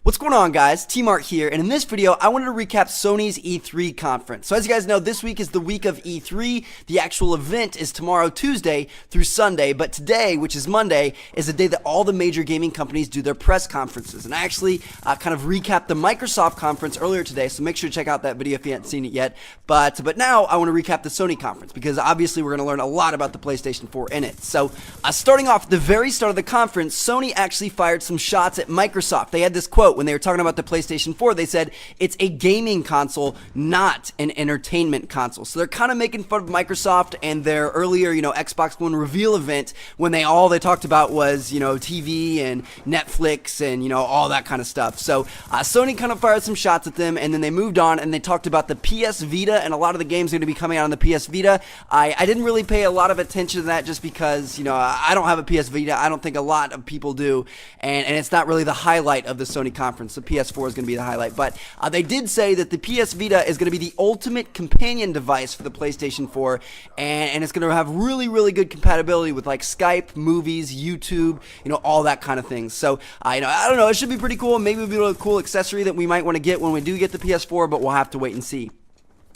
What's going on, guys? T-Mart here, and in this video, I wanted to recap Sony's E3 conference. So as you guys know, this week is the week of E3. The actual event is tomorrow, Tuesday through Sunday, but today, which is Monday, is the day that all the major gaming companies do their press conferences. And I actually kind of recapped the Microsoft conference earlier today, so make sure to check out that video if you haven't seen it yet. But now I want to recap the Sony conference, because obviously we're going to learn a lot about the PlayStation 4 in it. So starting off at the very start of the conference, Sony actually fired some shots at Microsoft. They had this quote when they were talking about the PlayStation 4. They said it's a gaming console, not an entertainment console. So they're kind of making fun of Microsoft and their earlier, Xbox One reveal event when they talked about was, TV and Netflix and, all that kind of stuff. So Sony kind of fired some shots at them, and then they moved on and they talked about the PS Vita and a lot of the games are going to be coming out on the PS Vita. I didn't really pay a lot of attention to that just because, I don't have a PS Vita. I don't think a lot of people do, and it's not really the highlight of the Sony conference. The PS4 is going to be the highlight, but they did say that the PS Vita is going to be the ultimate companion device for the PlayStation 4, and it's going to have really, really good compatibility with like Skype, movies, YouTube, all that kind of things. So I don't know, it should be pretty cool. Maybe it'll be a cool accessory that we might want to get when we do get the PS4, but we'll have to wait and see.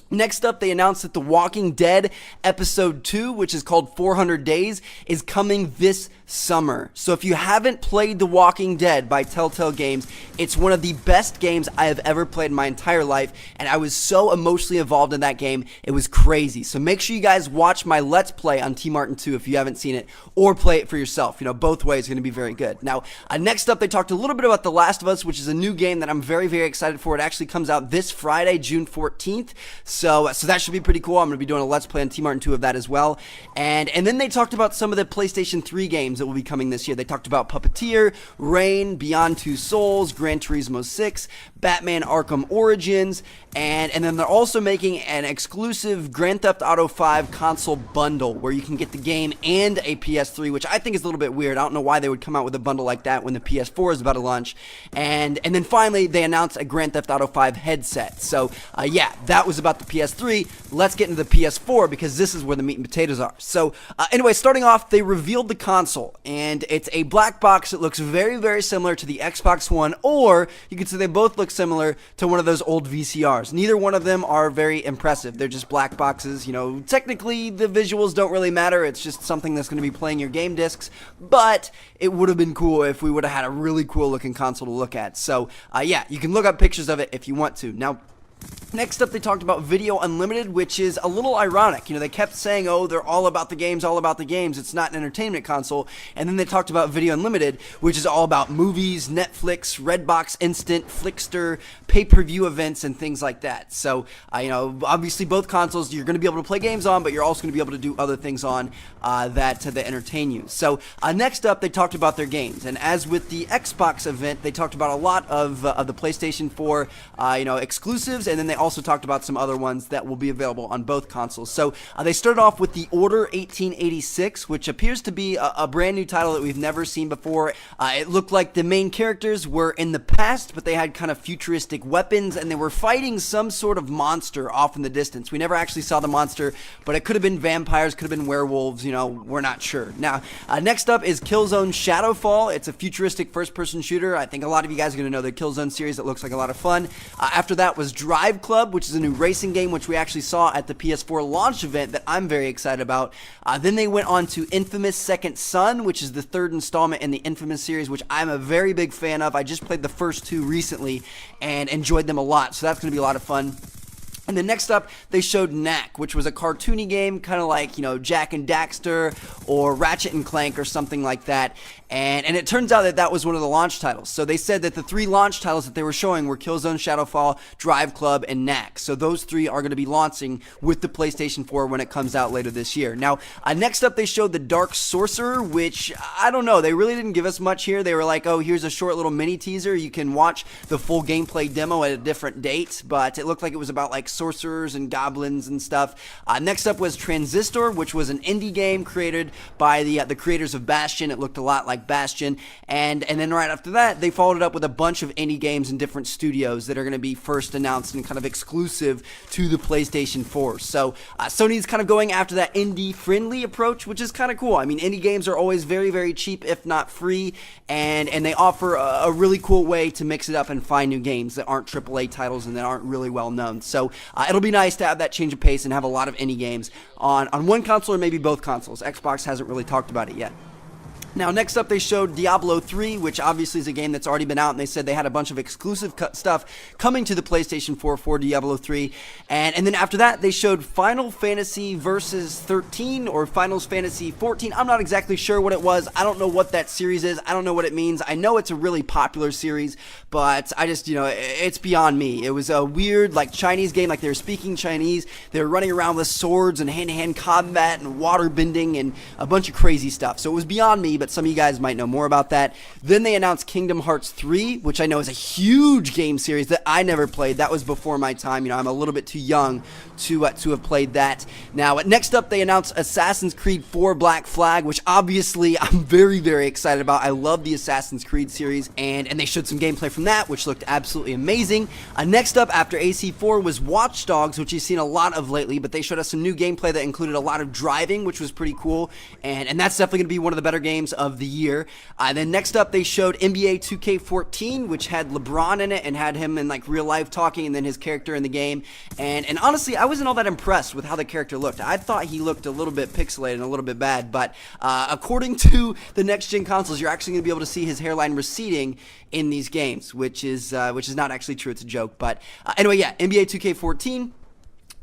Next up, they announced that The Walking Dead Episode 2, which is called 400 Days, is coming this summer. So if you haven't played The Walking Dead by Telltale Games, it's one of the best games I have ever played in my entire life, and I was so emotionally involved in that game, it was crazy. So make sure you guys watch my Let's Play on T-Martin 2 if you haven't seen it, or play it for yourself. Both ways are going to be very good. Now, next up, they talked a little bit about The Last of Us, which is a new game that I'm very, very excited for. It actually comes out this Friday, June 14th. So that should be pretty cool. I'm going to be doing a Let's Play on T-Martin 2 of that as well. And then they talked about some of the PlayStation 3 games that will be coming this year. They talked about Puppeteer, Rain, Beyond Two Souls, Gran Turismo 6, Batman Arkham Origins, and then they're also making an exclusive Grand Theft Auto 5 console bundle where you can get the game and a PS3, which I think is a little bit weird. I don't know why they would come out with a bundle like that when the PS4 is about to launch. And then finally, they announced a Grand Theft Auto 5 headset. So yeah, that was about the PS3. Let's get into the PS4 because this is where the meat and potatoes are. So anyway, starting off, they revealed the console, and it's a black box. It looks very, very similar to the Xbox One, or you could say they both look similar to one of those old VCRs. Neither one of them are very impressive. They're just black boxes. Technically the visuals don't really matter. It's just something that's going to be playing your game discs, but it would have been cool if we would have had a really cool looking console to look at. So yeah, you can look up pictures of it if you want to. Now, next up, they talked about Video Unlimited, which is a little ironic. They kept saying, oh, they're all about the games, all about the games. It's not an entertainment console. And then they talked about Video Unlimited, which is all about movies, Netflix, Redbox Instant, Flickster, pay-per-view events, and things like that. So, obviously both consoles you're going to be able to play games on, but you're also going to be able to do other things on that entertain you. So, next up, they talked about their games. And as with the Xbox event, they talked about a lot of the PlayStation 4, exclusives, and then they also talked about some other ones that will be available on both consoles. So they started off with the Order 1886, which appears to be a brand new title that we've never seen before. It looked like the main characters were in the past, but they had kind of futuristic weapons, and they were fighting some sort of monster off in the distance. We never actually saw the monster, but it could have been vampires, could have been werewolves, we're not sure. Now, next up is Killzone Shadowfall. It's a futuristic first-person shooter. I think a lot of you guys are going to know the Killzone series. That looks like a lot of fun. After that was Drive Club, which is a new racing game, which we actually saw at the PS4 launch event that I'm very excited about. Then they went on to Infamous Second Son, which is the third installment in the Infamous series, which I'm a very big fan of. I just played the first two recently and enjoyed them a lot, so that's going to be a lot of fun. And then next up, they showed Knack, which was a cartoony game, kind of like, Jak and Daxter or Ratchet and Clank or something like that. And it turns out that was one of the launch titles. So they said that the three launch titles that they were showing were Killzone Shadowfall, Drive Club, and Knack. So those three are going to be launching with the PlayStation 4 when it comes out later this year. Now, next up, they showed the Dark Sorcerer, which, I don't know, they really didn't give us much here. They were like, oh, here's a short little mini teaser. You can watch the full gameplay demo at a different date. But it looked like it was about like sorcerers and goblins and stuff. Next up was Transistor, which was an indie game created by the creators of Bastion. It looked a lot like Bastion, and then right after that, they followed it up with a bunch of indie games in different studios that are going to be first announced and kind of exclusive to the PlayStation 4. So Sony's kind of going after that indie-friendly approach, which is kind of cool. I mean, indie games are always very, very cheap, if not free, and they offer a really cool way to mix it up and find new games that aren't AAA titles and that aren't really well known. So it'll be nice to have that change of pace and have a lot of indie games on one console or maybe both consoles. Xbox hasn't really talked about it yet. Now, next up, they showed Diablo 3, which obviously is a game that's already been out, and they said they had a bunch of exclusive stuff coming to the PlayStation 4 for Diablo 3. And then after that, they showed Final Fantasy Versus 13 or Final Fantasy 14. I'm not exactly sure what it was. I don't know what that series is. I don't know what it means. I know it's a really popular series, but I just, it's beyond me. It was a weird, like, Chinese game, like they were speaking Chinese. They were running around with swords and hand-to-hand combat and water bending and a bunch of crazy stuff. So it was beyond me, but some of you guys might know more about that. Then they announced Kingdom Hearts 3, which I know is a huge game series that I never played. That was before my time. I'm a little bit too young to have played that. Now, next up, they announced Assassin's Creed 4 Black Flag, which obviously I'm very, very excited about. I love the Assassin's Creed series, and they showed some gameplay from that, which looked absolutely amazing. Next up, after AC4, was Watch Dogs, which you've seen a lot of lately, but they showed us some new gameplay that included a lot of driving, which was pretty cool, and that's definitely going to be one of the better games of the year. Then next up, they showed NBA 2K14, which had LeBron in it and had him in like real life talking, and then his character in the game. And honestly, I wasn't all that impressed with how the character looked. I thought he looked a little bit pixelated and a little bit bad, but according to the next gen consoles, you're actually going to be able to see his hairline receding in these games, which is not actually true. It's a joke, but anyway, yeah, NBA 2K14.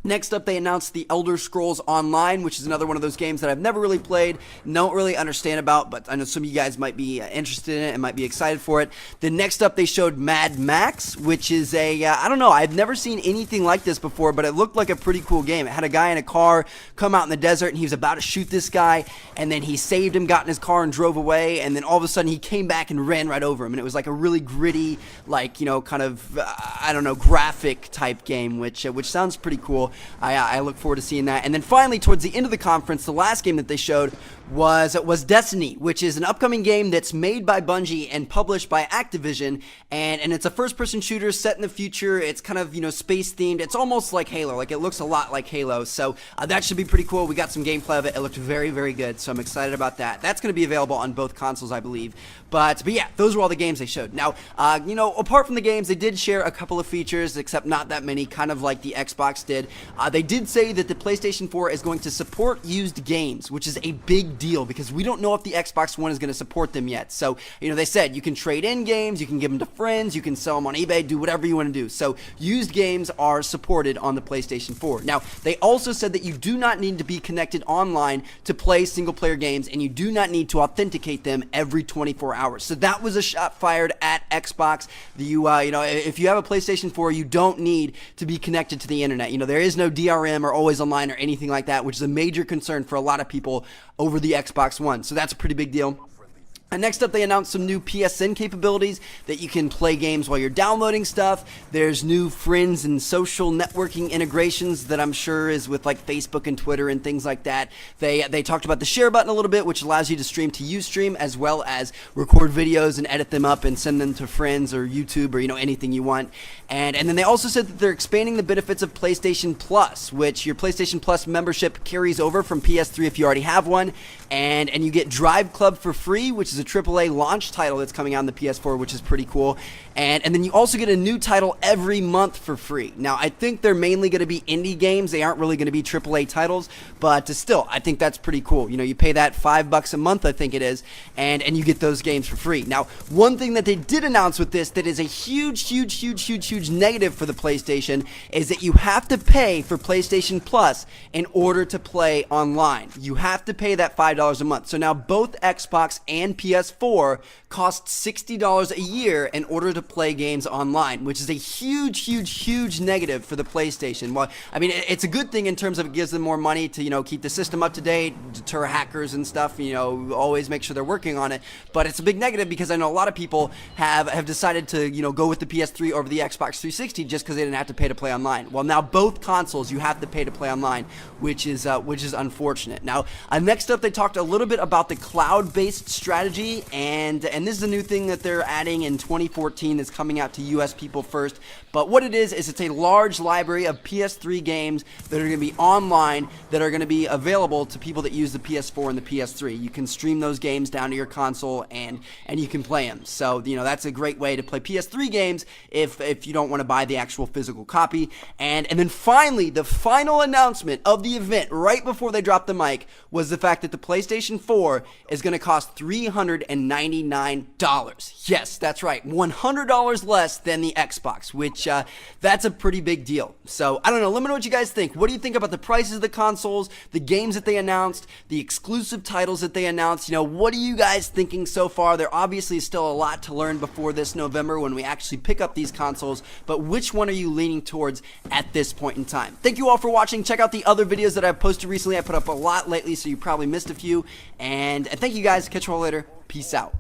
Next up, they announced The Elder Scrolls Online, which is another one of those games that I've never really played, don't really understand about, but I know some of you guys might be interested in it and might be excited for it. Then next up, they showed Mad Max, which is I don't know, I've never seen anything like this before, but it looked like a pretty cool game. It had a guy in a car come out in the desert, and he was about to shoot this guy, and then he saved him, got in his car, and drove away, and then all of a sudden, he came back and ran right over him, and it was like a really gritty, like, kind of, I don't know, graphic type game, which sounds pretty cool. I look forward to seeing that. And then finally, towards the end of the conference, the last game that they showed was Destiny, which is an upcoming game that's made by Bungie and published by Activision, and it's a first-person shooter set in the future. It's kind of, space-themed. It's almost like Halo. Like, it looks a lot like Halo, so that should be pretty cool. We got some gameplay of it. It looked very, very good, so I'm excited about that. That's going to be available on both consoles, I believe. But yeah, those were all the games they showed. Now, apart from the games, they did share a couple of features, except not that many, kind of like the Xbox did. They did say that the PlayStation 4 is going to support used games, which is a big deal because we don't know if the Xbox One is going to support them yet. So, they said you can trade in games, you can give them to friends, you can sell them on eBay, do whatever you want to do. So, used games are supported on the PlayStation 4. Now, they also said that you do not need to be connected online to play single-player games, and you do not need to authenticate them every 24 hours. So that was a shot fired at Xbox. If you have a PlayStation 4, you don't need to be connected to the internet. There is no DRM or always online or anything like that, which is a major concern for a lot of people over the Xbox One. So that's a pretty big deal. And next up, they announced some new PSN capabilities that you can play games while you're downloading stuff. There's new friends and social networking integrations that I'm sure is with like Facebook and Twitter and things like that. They talked about the share button a little bit, which allows you to stream to Ustream as well as record videos and edit them up and send them to friends or YouTube or anything you want. And then they also said that they're expanding the benefits of PlayStation Plus, which your PlayStation Plus membership carries over from PS3 if you already have one, and you get Drive Club for free, which is a AAA launch title that's coming out on the PS4, which is pretty cool. And then you also get a new title every month for free. Now, I think they're mainly going to be indie games. They aren't really going to be AAA titles, but still, I think that's pretty cool. You pay that $5 a month, I think it is, and you get those games for free. Now, one thing that they did announce with this that is a huge negative for the PlayStation is that you have to pay for PlayStation Plus in order to play online. You have to pay that $5 a month. So now both Xbox and PS4 PS4 costs $60 a year in order to play games online, which is a huge negative for the PlayStation. Well, I mean, it's a good thing in terms of it gives them more money to, keep the system up to date, deter hackers and stuff, always make sure they're working on it. But it's a big negative because I know a lot of people have decided to, go with the PS3 over the Xbox 360 just because they didn't have to pay to play online. Well, now both consoles you have to pay to play online, which is unfortunate. Now, next up, they talked a little bit about the cloud-based strategy, and this is a new thing that they're adding in 2014 that's coming out to US people first. But what it is it's a large library of PS3 games that are going to be online, that are going to be available to people that use the PS4 and the PS3. You can stream those games down to your console and you can play them. So, that's a great way to play PS3 games if you don't want to buy the actual physical copy. And then finally, the final announcement of the event right before they dropped the mic was the fact that the PlayStation 4 is going to cost $399. Yes, that's right, $100 less than the Xbox, which that's a pretty big deal. So I don't know, let me know what you guys think. What do you think about the prices of the consoles, the games that they announced, the exclusive titles that they announced? What are you guys thinking so far? There obviously is still a lot to learn before this November when we actually pick up these consoles, but which one are you leaning towards at this point in time? Thank you all for watching. Check out the other videos that I've posted recently. I put up a lot lately, so you probably missed a few. And thank you guys. Catch you all later. Peace out.